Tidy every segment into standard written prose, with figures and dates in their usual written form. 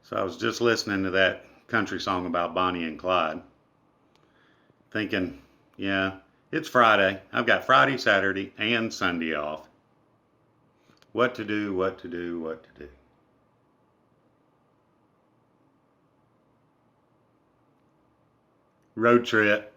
So I was just listening to that country song about Bonnie and Clyde, thinking, yeah, it's Friday. I've got Friday, Saturday, and Sunday off. What to do, what to do, what to do. Road trip.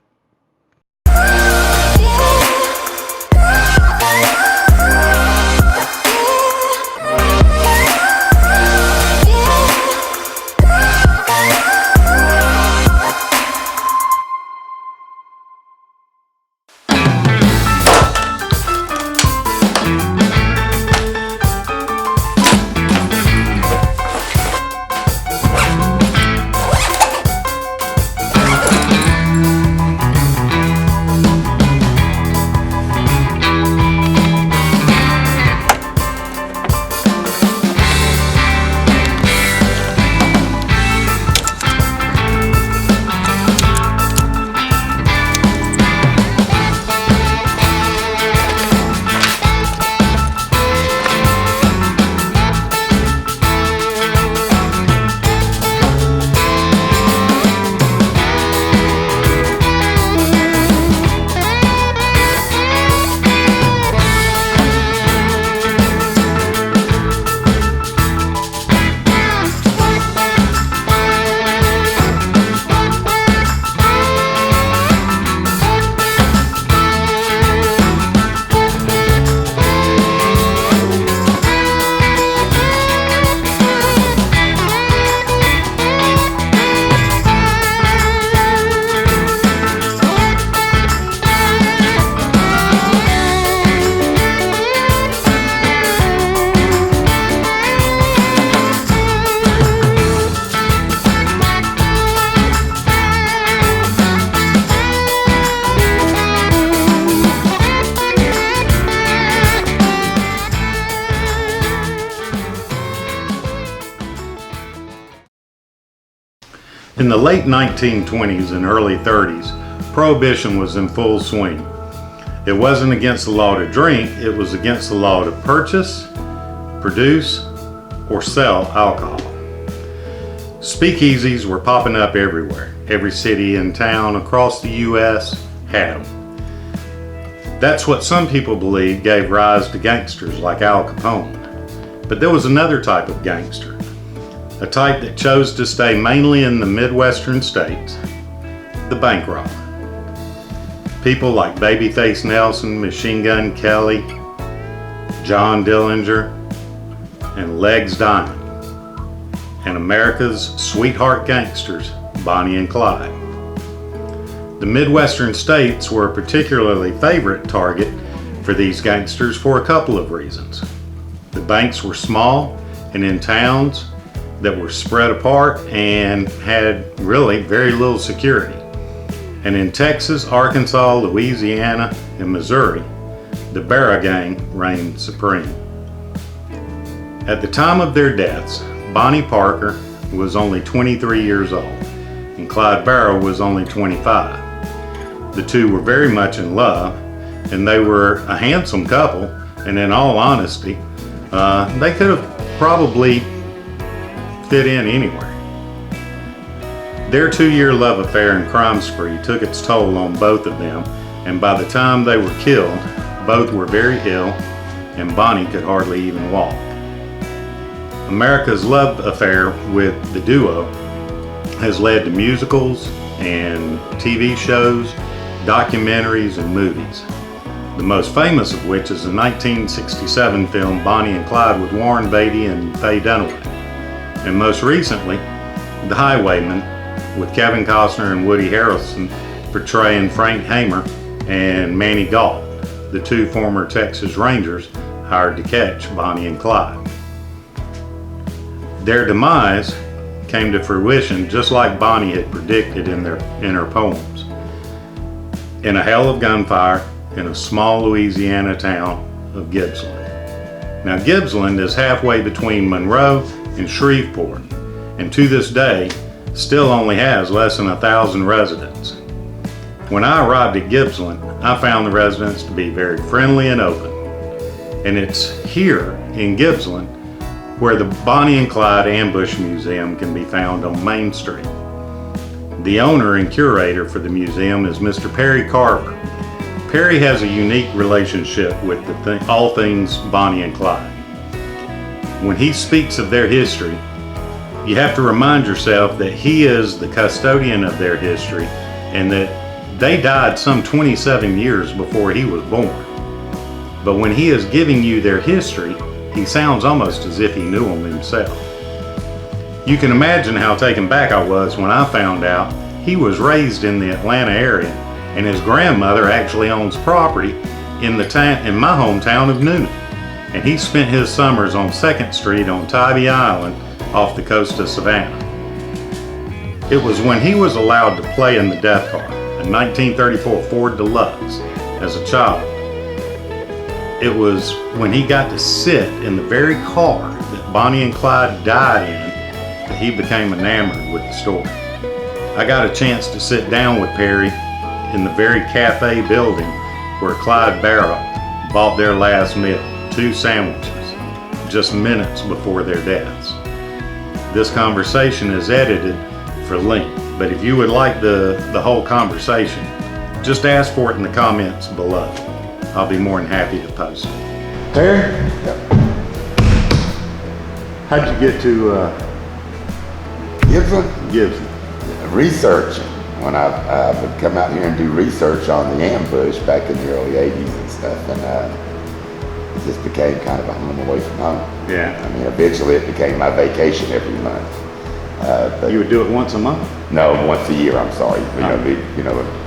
In the late 1920s and early 30s, Prohibition was in full swing. It wasn't against the law to drink, it was against the law to purchase, produce, or sell alcohol. Speakeasies were popping up everywhere. Every city and town across the U.S. had them. That's what some people believe gave rise to gangsters like Al Capone. But there was another type of gangster. A type that chose to stay mainly in the Midwestern states, the bank robber. People like Babyface Nelson, Machine Gun Kelly, John Dillinger, and Legs Diamond, and America's sweetheart gangsters, Bonnie and Clyde. The Midwestern states were a particularly favorite target for these gangsters for a couple of reasons. The banks were small and in towns that were spread apart and had really very little security. And in Texas, Arkansas, Louisiana, and Missouri, the Barrow gang reigned supreme. At the time of their deaths, Bonnie Parker was only 23 years old and Clyde Barrow was only 25. The two were very much in love and they were a handsome couple, and in all honesty, they could have probably fit in anywhere. Their 2-year love affair and crime spree took its toll on both of them, and by the time they were killed, both were very ill and Bonnie could hardly even walk. America's love affair with the duo has led to musicals and TV shows, documentaries, and movies. The most famous of which is the 1967 film Bonnie and Clyde with Warren Beatty and Faye Dunaway. And most recently, The Highwayman with Kevin Costner and Woody Harrelson portraying Frank Hamer and Manny Galt, the two former Texas Rangers hired to catch Bonnie and Clyde. Their demise came to fruition just like Bonnie had predicted in her poems, in a hell of gunfire in a small Louisiana town of Gibsland. Now Gibsland is halfway between Monroe and Shreveport, and to this day still only has less than 1,000 residents. When I arrived at Gibsland, I found the residents to be very friendly and open. And it's here in Gibsland where the Bonnie and Clyde Ambush Museum can be found on Main Street. The owner and curator for the museum is Mr. Perry Carver. Perry has a unique relationship with all things Bonnie and Clyde. When he speaks of their history, you have to remind yourself that he is the custodian of their history and that they died some 27 years before he was born. But when he is giving you their history, he sounds almost as if he knew them himself. You can imagine how taken back I was when I found out he was raised in the Atlanta area and his grandmother actually owns property in my hometown of Newnan. And he spent his summers on 2nd Street on Tybee Island off the coast of Savannah. It was when he was allowed to play in the Death Car, a 1934 Ford Deluxe, as a child. It was when he got to sit in the very car that Bonnie and Clyde died in that he became enamored with the story. I got a chance to sit down with Perry in the very cafe building where Clyde Barrow bought their last meal, 2 sandwiches, just minutes before their deaths. This conversation is edited for length, but if you would like the whole conversation, just ask for it in the comments below. I'll be more than happy to post it. Perry? Yep. How'd you get to Gibsland? Gibson? Research. When I would come out here and do research on the ambush back in the early 80s and stuff, and it just became kind of a home away from home. Yeah. I mean, eventually it became my vacation every month. But You would do it once a month? no, once a year, I'm sorry.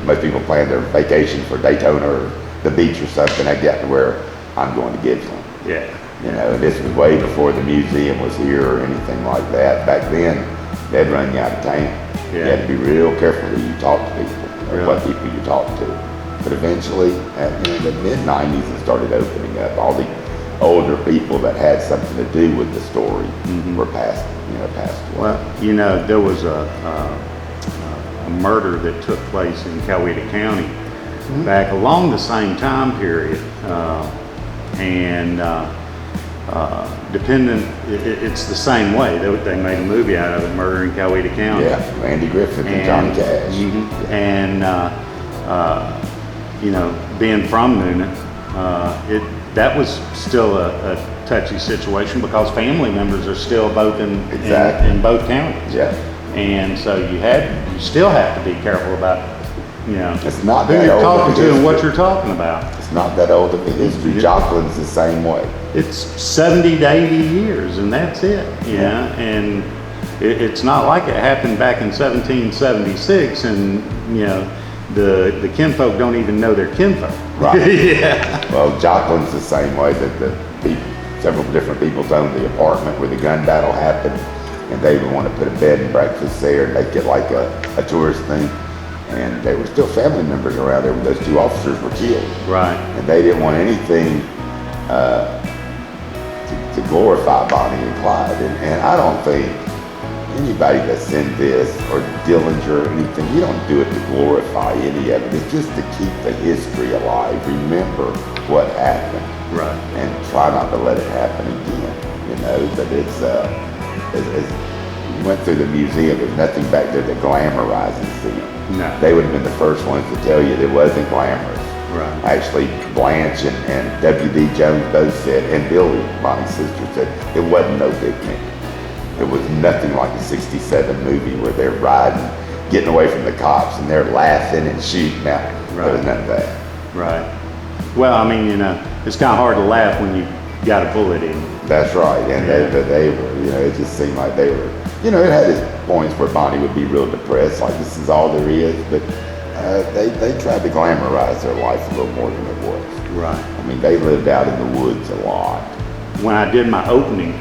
Most people plan their vacation for Daytona or the beach or something. I got to where I'm going to Gibsland. Yeah. And this was way before the museum was here or anything like that. Back then, they'd run you out of town. You had to be real careful who you talk to people, or what people you talk to. But eventually, in the mid-90s, it started opening up. All the older people that had something to do with the story were passed away. Well, there was a murder that took place in Coweta County back along the same time period, it's the same way. They made a movie out of it, Murder in Coweta County. Yeah, Randy Griffith and Johnny Cash. And being from Newnan, that was still a touchy situation because family members are still both in both counties. Yeah. And so you still have to be careful about It's not who that you're old talking of to a and what history. you're talking about. It's not that old of a history. Joplин's the same way. It's 70 to 80 years and that's it. And it's not like it happened back in 1776 and the kinfolk don't even know their kinfolk. Right. Yeah. Well, Joplin's the same way. Several different people owned the apartment where the gun battle happened, and they would want to put a bed and breakfast there and make it like a tourist thing. And there were still family members around there when those 2 officers were killed. Right. And they didn't want anything to glorify Bonnie and Clyde. And I don't think anybody that's in this, or Dillinger or anything, you don't do it to glorify any of it. It's just to keep the history alive. Remember what happened. Right. And try not to let it happen again. But it's as you went through the museum, there's nothing back there that glamorizes them. No. They would have been the first ones to tell you it wasn't glamorous. Right. Actually, Blanche and W.D. Jones both said, and Billy, Bonnie's sister, said it wasn't no big thing. It was nothing like the '67 movie where they're riding, getting away from the cops, and they're laughing and shooting out. There was none of that. Right. Well, I mean, it's kind of hard to laugh when you got a bullet in you. That's right. And they were, it just seemed like they were, it had its points where Bonnie would be real depressed, like this is all there is, but they tried to glamorize their life a little more than it was. Right. I mean, they lived out in the woods a lot. When I did my opening,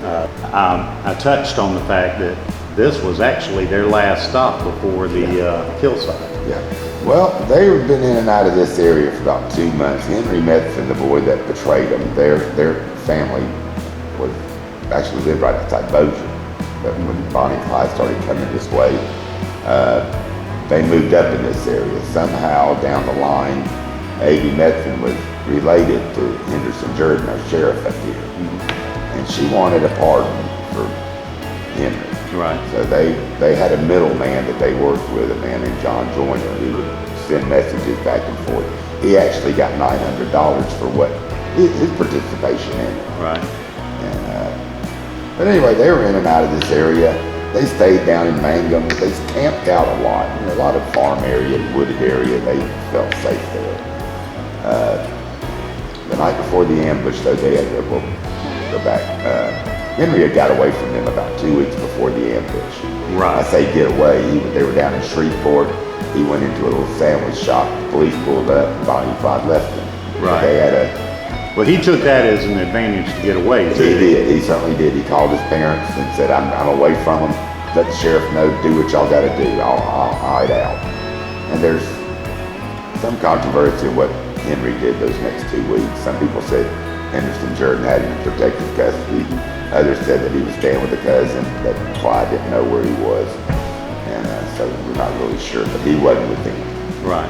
I touched on the fact that this was actually their last stop before the kill site. Yeah. Well, they had been in and out of this area for about 2 months. Henry Medfin, the boy that betrayed them, their family was actually lived right outside Bossier. But when Bonnie and Clyde started coming this way, they moved up in this area. Somehow down the line, A.B. Medfin was related to Henderson Jordan, our sheriff up here. and she wanted a pardon for Henry. Right. So they had a middleman that they worked with, a man named John Joyner, who would send messages back and forth. He actually got $900 for what his participation in it. Right. But anyway, they were in and out of this area. They stayed down in Mangum. They camped out a lot. A lot of farm area, wooded area. They felt safe there. The night before the ambush, though, they had to go back. Henry had got away from them about 2 weeks before the ambush. Right. I say get away. They were down in Shreveport. He went into a little sandwich shop. The police pulled up. Bonnie and Clyde left him. Right. They had Well, he took that as an advantage to get away. He did. He certainly did. He called his parents and said, I'm away from them. Let the sheriff know. Do what y'all got to do. I'll hide out. And there's some controversy of what Henry did those next 2 weeks. Some people said Henderson Jordan had him in protective custody. Others said that he was staying with a cousin, that Clyde didn't know where he was. And so we're not really sure, but he wasn't with them. Right.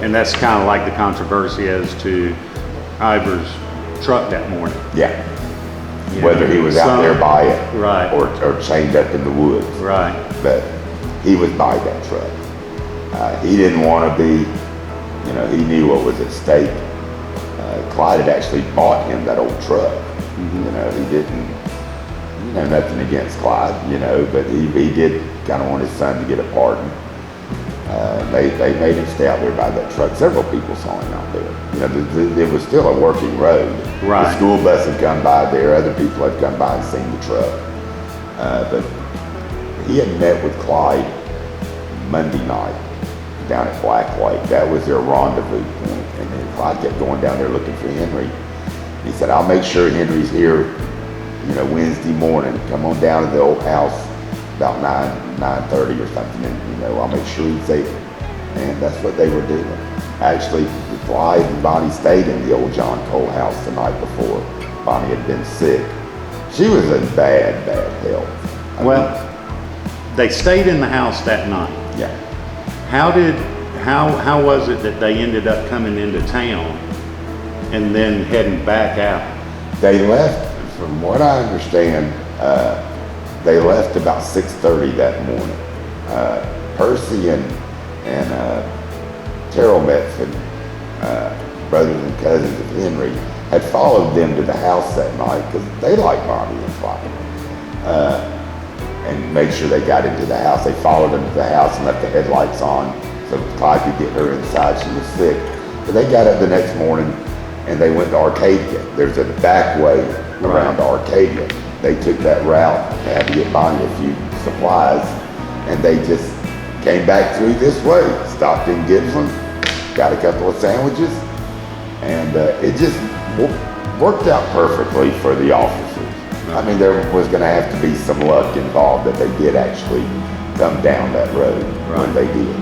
And that's kind of like the controversy as to Ivor's truck that morning. Yeah. Whether he was out there by it. Right. Or chained up in the woods. Right. But he was by that truck. He didn't want to be, he knew what was at stake. Clyde had actually bought him that old truck. Mm-hmm. He didn't, nothing against Clyde, but he did kind of want his son to get a pardon. They made him stay out there by that truck. Several people saw him out there. It was still a working road. Right. The school bus had come by there. Other people had come by and seen the truck. But he had met with Clyde Monday night down at Black Lake. That was their rendezvous point. And then Clyde kept going down there looking for Henry. He said, I'll make sure Henry's here, Wednesday morning. Come on down to the old house about 9:30 or something, and I'll make sure he's there. And that's what they were doing. Actually, Clyde and Bonnie stayed in the old John Cole house the night before. Bonnie had been sick. She was in bad health. They stayed in the house that night. Yeah. How was it that they ended up coming into town and then heading back out? They left, from what I understand, they left about 6:30 that morning. Percy and Terrell Metford, brothers and cousins of Henry, had followed them to the house that night because they liked Bonnie and Clyde. And made sure they got into the house. They followed them to the house and left the headlights on so Clyde could get her inside. She was sick. But they got up the next morning and they went to Arcadia. There's a back way around Arcadia. They took that route. They had to get Bonnie a few supplies, and they just came back through this way. Stopped in Gibsland, got a couple of sandwiches, and it just worked out perfectly for the officers. I mean, there was going to have to be some luck involved that they did actually come down that road when they did.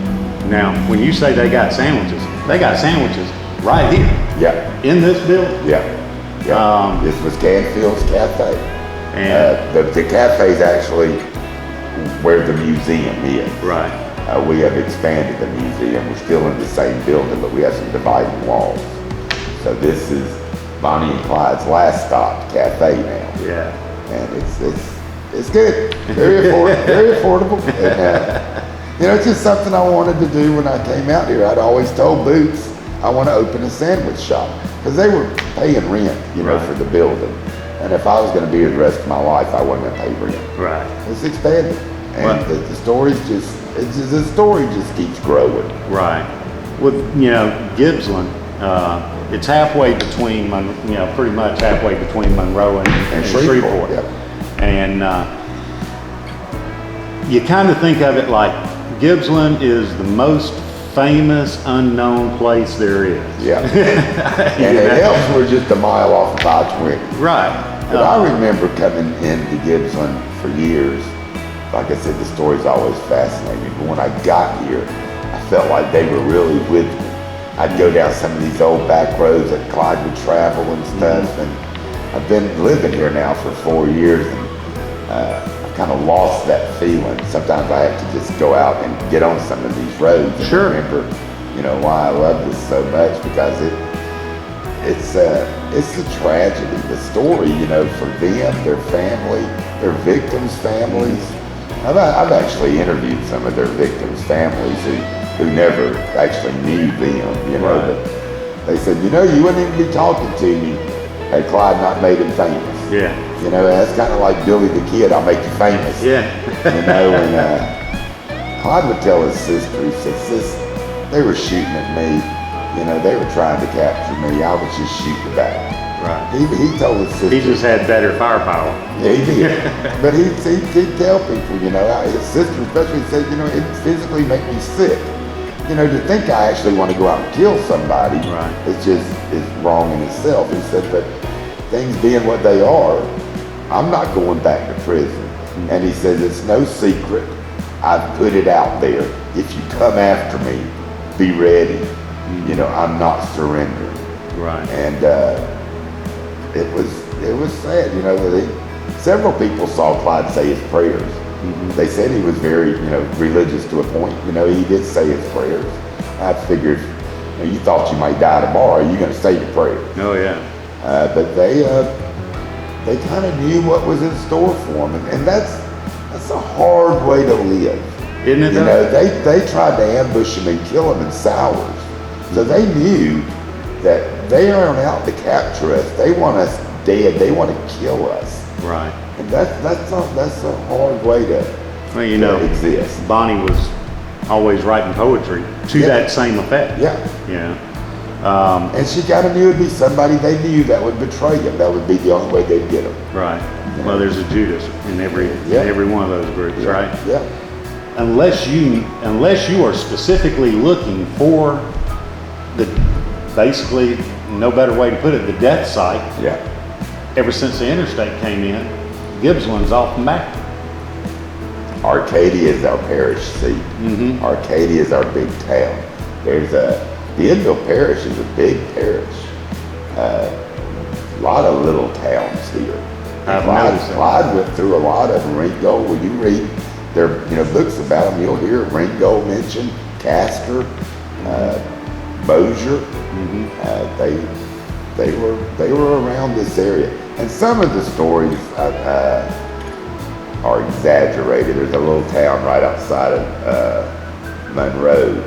Now, when you say they got sandwiches right here. Yeah. In this building. Yeah. This was Canfield's Cafe. And the cafe is actually where the museum is. Right. We have expanded the museum. We're still in the same building, but we have some dividing walls. So this is Bonnie and Clyde's last stop cafe now. Yeah. And it's good. Very affordable. Very affordable. And, it's just something I wanted to do when I came out here. I'd always told Boots I want to open a sandwich shop because they were paying rent, for the building. And if I was going to be here the rest of my life, I wasn't going to pay rent. Right. It's expanded, and the story just keeps growing. Right. With Gibsland, it's halfway between pretty much halfway between Monroe and Shreveport. Yep. And you kind of think of it like Gibsland is the most famous unknown place there is. Yeah. And it helps we're just a mile off of I-20. Right. But I remember coming into Gibsland for years. Like I said, the story's always fascinating me. But when I got here, I felt like they were really with me. I'd go down some of these old back roads that Clyde would travel and stuff. Mm-hmm. And I've been living here now for 4 years, and I've kind of lost that feeling. Sometimes I have to just go out and get on some of these roads and remember, why I love this so much, because it's a tragedy. The story, you know, for them, their family, their victims' families. I've actually interviewed some of their victims' families who never actually knew them, you know. Right. But they said, you know, you wouldn't even be talking to me had Clyde not made him famous. Yeah. You know, that's kind of like Billy the Kid, I'll make you famous. Yeah. You know, and Clyde would tell his sister, he said, sis, they were shooting at me. You know, they were trying to capture me. I was just shooting back. Right. He told his sister. He just had better firepower. Yeah, he did. But he'd tell people, you know, his sister especially said, you know, it physically make me sick. You know, to think I actually want to go out and kill somebody, right, is wrong in itself. He said, but things being what they are, I'm not going back to prison. Mm-hmm. And he says, it's no secret. I've put it out there. If you come after me, be ready. Mm-hmm. You know, I'm not surrendering. Right. And it was sad, you know. Several people saw Clyde say his prayers. Mm-hmm. They said he was very, you know, religious to a point. You know, he did say his prayers. I figured, you know, you thought you might die tomorrow. Are you going to say your prayers? Oh yeah. But they kind of knew what was in store for them, and that's a hard way to live. Isn't it? You know, they tried to ambush him and kill him in Sowers, so they knew that they aren't out to capture us. They want us dead. They want to kill us. Right. And that's a hard way well, you know, exist. Bonnie was always writing poetry to that same effect. Yeah. Yeah. And she kind of knew it'd be somebody they knew that would betray him. That would be the only way they'd get him. Right. You know? Well, there's a Judas in every one of those groups, right? Yeah. Unless you are specifically looking for basically, no better way to put it, the death site. Yeah. Ever since the interstate came in, Gibsland's off and back. Arcadia is our parish seat. Mm-hmm. Arcadia is our big town. Bienville Parish is a big parish. A lot of little towns here. Clyde went through a lot of them. Ringgold, when you read their books about them, you'll hear Ringgold mentioned, Castor, Bossier. Mm-hmm. They were around this area, and some of the stories are exaggerated. There's a little town right outside of Monroe,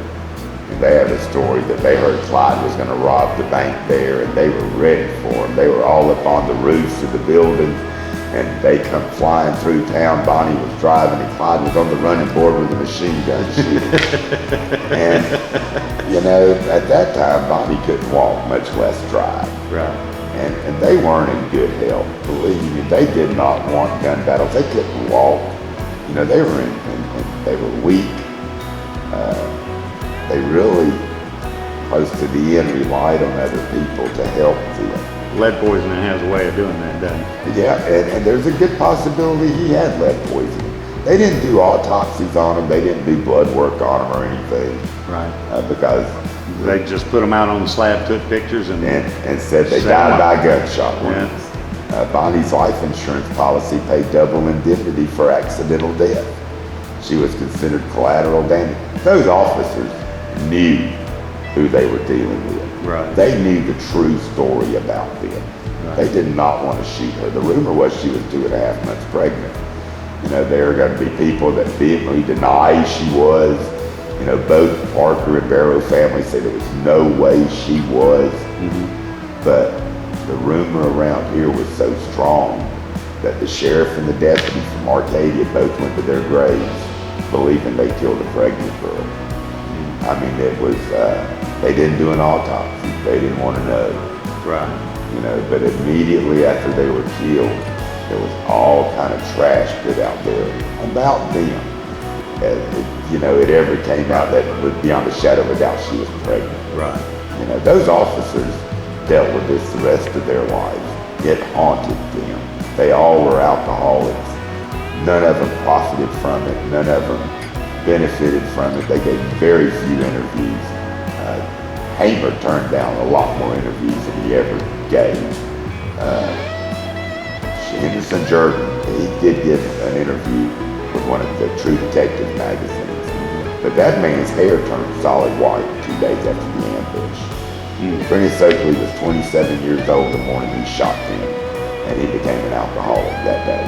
and they have a story that they heard Clyde was going to rob the bank there, and they were ready for him. They were all up on the roofs of the buildings, and they come flying through town. Bonnie was driving, and Clyde was on the running board with a machine gun shooting. And, you know, at that time, Bonnie couldn't walk, much less drive. Right. And they weren't in good health, believe me. They did not want gun battles. They couldn't walk. You know, they were weak. They really, close to the end, relied on other people to help them. Lead poisoning has a way of doing that, doesn't it? Yeah, and there's a good possibility he had lead poisoning. They didn't do autopsies on him. They didn't do blood work on him or anything. Right. Because they just put them out on the slab, took pictures, and said they died by gunshot wounds. Yeah. Bonnie's life insurance policy paid double indemnity for accidental death. She was considered collateral damage. Those officers knew who they were dealing with. Right. They knew the true story about them. Right. They did not want to shoot her. The rumor was she was 2.5 months pregnant. You know, there are going to be people that vehemently deny she was. You know, both Parker and Barrow families say there was no way she was. Mm-hmm. But the rumor around here was so strong that the sheriff and the deputy from Arcadia both went to their graves believing they killed a pregnant girl. Mm-hmm. I mean, it was, they didn't do an autopsy. They didn't want to know. Right. You know, but immediately after they were killed, there was all kind of trash put out there about them. You know, it ever came out that it was beyond a shadow of a doubt she was pregnant. Right. You know, those officers dealt with this the rest of their lives. It haunted them. They all were alcoholics. None of them profited from it. None of them benefited from it. They gave very few interviews. Hamer turned down a lot more interviews than he ever gave. Henderson Jordan, he did give an interview with one of the True Detective magazines. But that man's hair turned solid white 2 days after the ambush. Prentice Oakley was 27 years old the morning he shot him, and he became an alcoholic that day.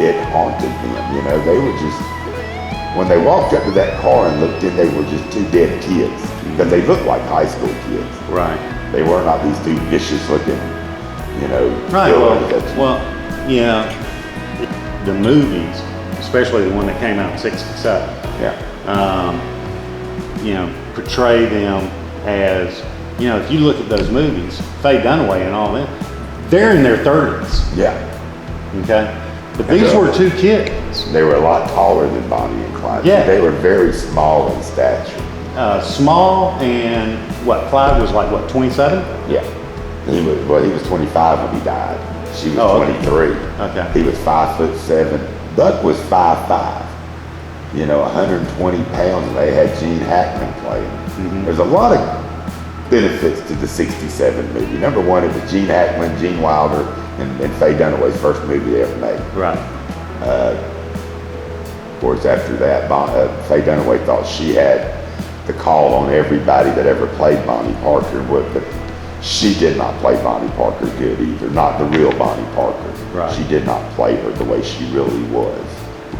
It haunted them, you know. They were just, when they walked up to that car and looked in, they were just two dead kids, because they looked like high school kids. Right. They were not these two vicious looking, you know. Right. Well, yeah. The movies, especially the one that came out in '67. Yeah. You know, portray them as, you know, if you look at those movies, Faye Dunaway and all them, they're in their 30s. Yeah. Okay. But these were two kids. They were a lot taller than Bonnie and Clyde. Yeah. They were very small in stature. Small, and what, Clyde was like, what, 27? Yeah. He was 25 when he died. She was 23. Okay. He was 5'7". Buck was 5'5". You know, 120 pounds. They had Gene Hackman playing. There's a lot of benefits to the '67 movie. Number one, it was Gene Hackman, Gene Wilder, and Faye Dunaway's first movie they ever made. Right. Of course, after that, Faye Dunaway thought she had the call on everybody that ever played Bonnie Parker, but she did not play Bonnie Parker good either. Not the real Bonnie Parker. Right. She did not play her the way she really was.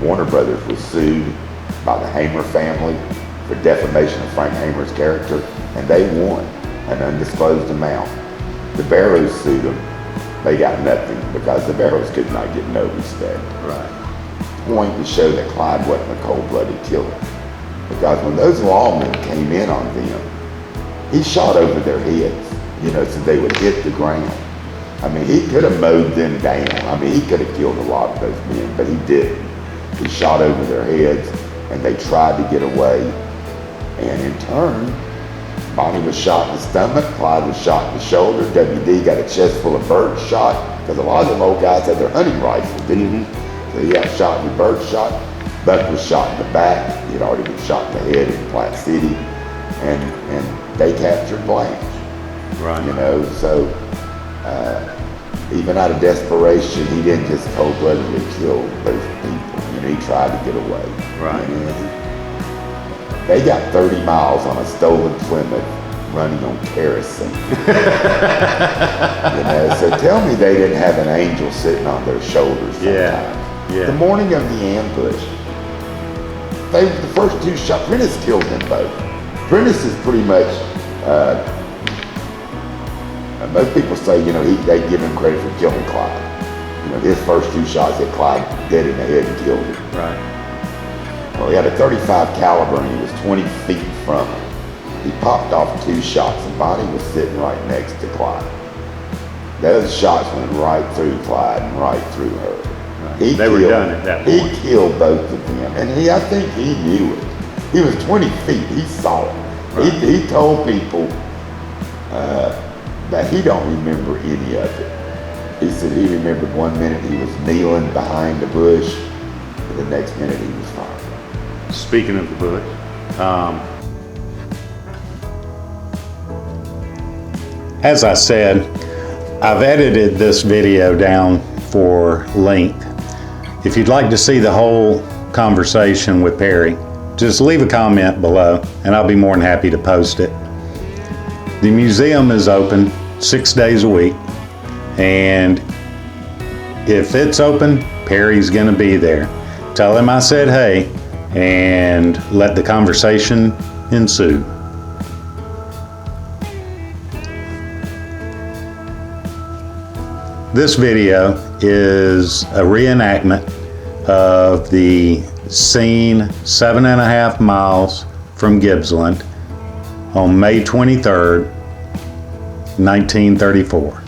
Warner Brothers was sued by the Hamer family for defamation of Frank Hamer's character, and they won an undisclosed amount. The Barrows sued them. They got nothing because the Barrows could not get no respect. Right. Point to show that Clyde wasn't a cold-blooded killer. Because when those lawmen came in on them, he shot over their heads, you know, so they would hit the ground. I mean, he could have mowed them down. I mean, he could have killed a lot of those men, but he didn't. He shot over their heads, and they tried to get away. And in turn, Bonnie was shot in the stomach, Clyde was shot in the shoulder, WD got a chest full of bird shot, because a lot of them old guys had their hunting rifles, didn't he? So he got shot in the bird shot. Buck was shot in the back. He'd already been shot in the head in Platte City, and they captured Blanche. Right. You know, so even out of desperation, he didn't just cold-bloodedly kill those people. You know, he tried to get away. Right. And they got 30 miles on a stolen Plymouth running on kerosene. You know, so tell me they didn't have an angel sitting on their shoulders sometimes. Yeah. The morning of the ambush, the first two shots, Prentice killed them both. Prentice is pretty much, most people say, you know, they give him credit for killing Clyde. You know, his first two shots hit Clyde dead in the head and killed him. Right. Well, he had a 35 caliber and he was 20 feet from him. He popped off two shots and Bonnie was sitting right next to Clyde. Those shots went right through Clyde and right through her. Right. They were done at that point. He killed both of them, and I think he knew it. He was 20 feet. He saw it. Right. He told people that he don't remember any of it. He said he remembered 1 minute he was kneeling behind the bush, and the next minute he was firing. Speaking of the bush, as I said, I've edited this video down for length. If you'd like to see the whole conversation with Perry, just leave a comment below and I'll be more than happy to post it. The museum is open 6 days a week, and if it's open, Perry's gonna be there. Tell him I said hey and let the conversation ensue. This video is a reenactment of the scene 7.5 miles from Gibsland on May 23rd, 1934.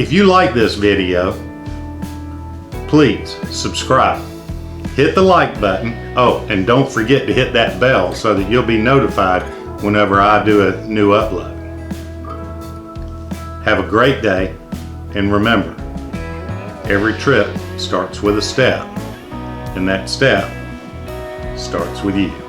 If you like this video, please subscribe. Hit the like button. Oh, and don't forget to hit that bell so that you'll be notified whenever I do a new upload. Have a great day, and remember, every trip starts with a step, and that step starts with you.